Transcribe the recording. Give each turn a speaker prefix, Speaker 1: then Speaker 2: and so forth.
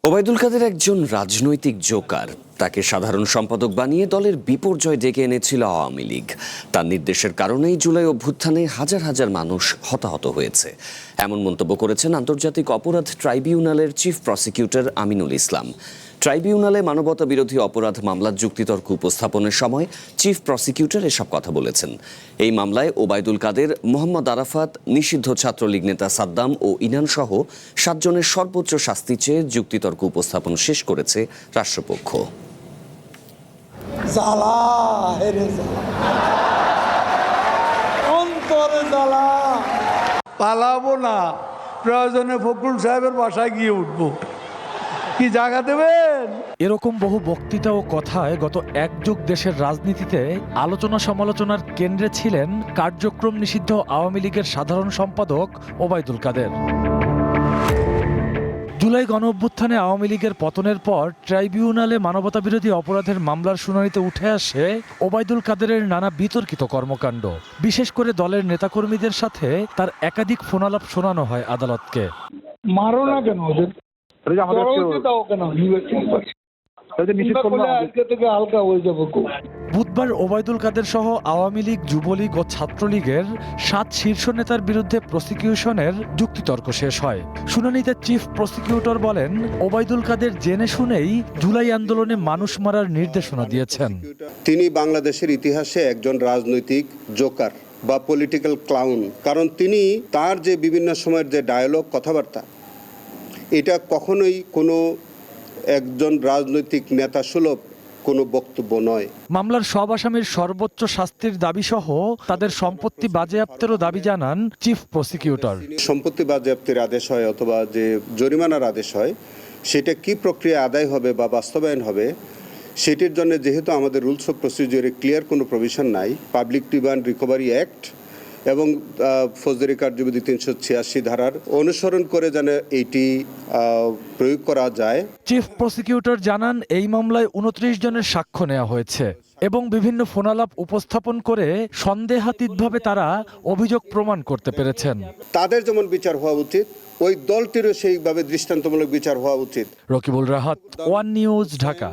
Speaker 1: ওবায়দুল কাদের একজন রাজনৈতিক জোকার। তাকে সাধারণ সম্পাদক বানিয়ে দলের বিপর্যয় ডেকে এনেছিল আওয়ামী লীগ। তার নির্দেশের কারণেই জুলাই অভ্যুত্থানে হাজার হাজার মানুষ হতাহত হয়েছে, এমন মন্তব্য করেছেন আন্তর্জাতিক অপরাধ ট্রাইব্যুনালের চিফ প্রসিকিউটর আমিনুল ইসলাম। ট্রাইব্যুনালে মানবতা বিরোধী অপরাধ মামলার যুক্তিতর্ক উপস্থাপনের সময় চিফ প্রসিকিউটর এসব কথা বলেছেন। এই মামলায় ওবায়দুল কাদের, মোহাম্মদ আরাফাত, নিষিদ্ধ ছাত্রলীগ নেতা সাদ্দাম ও ইনান সহ 7 জনের সর্বোচ্চ শাস্তি চেয়ে যুক্তিতর্ক উপস্থাপন শেষ করেছে রাষ্ট্রপক্ষ।
Speaker 2: পালাবো না, প্রয়োজনে ফখরুল সাহেবের বাসায় গিয়ে উঠবো। কি জায়গা দেবেন?
Speaker 3: এরকম বহু বক্তৃতা ও কথায় গত এক যুগ দেশের রাজনীতিতে আলোচনা সমালোচনার কেন্দ্রে ছিলেন কার্যক্রম নিষিদ্ধ আওয়ামী লীগের সাধারণ সম্পাদক ওবায়দুল কাদের। জুলাই গণঅভ্যুত্থানে আওয়ামী লীগের পতনের পর ট্রাইব্যুনালে মানবতাবিরোধী অপরাধের মামলার শুনানিতে উঠে আসে ওবায়দুল কাদেরের নানা বিতর্কিত কর্মকাণ্ড। বিশেষ করে দলের নেতাকর্মীদের সাথে তার একাধিক ফোনালাপ শোনানো হয় আদালতকে।
Speaker 2: মারো না কেন ওদের?
Speaker 3: বুধবার ওবায়দুল কাদের সহ আওয়ামী লীগ, যুবলীগ ও ছাত্রলীগের 7 শীর্ষ নেতার বিরুদ্ধে প্রসিকিউশনের যুক্তিতর্ক শেষ হয়। শুনানিতে চিফ প্রসিকিউটর বলেন, ওবায়দুল কাদের জেনে শুনেই জুলাই আন্দোলনে মানুষ মারার নির্দেশনা দিয়েছেন।
Speaker 4: তিনি বাংলাদেশের ইতিহাসে একজন রাজনৈতিক জোকার বা পলিটিক্যাল ক্লাউন। কারণ তিনি তার যে বিভিন্ন সময়ের যে ডায়ালগ, কথাবার্তা, এটা কখনোই কোনো একজন রাজনৈতিক নেতা সুলভ কোনো বক্তব্য নয়।
Speaker 3: মামলার সব আসামির সর্বোচ্চ শাস্তির দাবি সহ তাদের সম্পত্তি বাজেয়াপ্তেরও দাবি জানান চিফ প্রসিকিউটর।
Speaker 4: সম্পত্তি বাজেয়াপ্তির আদেশ হয় অথবা যে জরিমানার আদেশ হয়, সেটা কি প্রক্রিয়া আদায় হবে বা বাস্তবায়ন হবে, সেটির জন্য যেহেতু আমাদের রুলস অফ প্রসিডিওরে ক্লিয়ার কোনো প্রভিশন নাই, পাবলিক ডিমান্ড রিকভারি অ্যাক্ট এবং ফৌজদারি কার্যবিধি 386 ধারার অনুসরণ করে যেন এইটি প্রয়োগ করা যায়।
Speaker 3: চিফ প্রসিকিউটর জানান, এই মামলায় 29 জনের সাক্ষ্য নেওয়া হয়েছে এবং বিভিন্ন ফোনালাপ উপস্থাপন করে সন্দেহাতীতভাবে তারা অভিযোগ প্রমাণ করতে পেরেছেন।
Speaker 4: তাদের যেমন বিচার হওয়া উচিত, ওই দলটিরও সেইভাবে দৃষ্টান্তমূলক বিচার হওয়া উচিত।
Speaker 3: Rakibul Rahat, one news, Dhaka.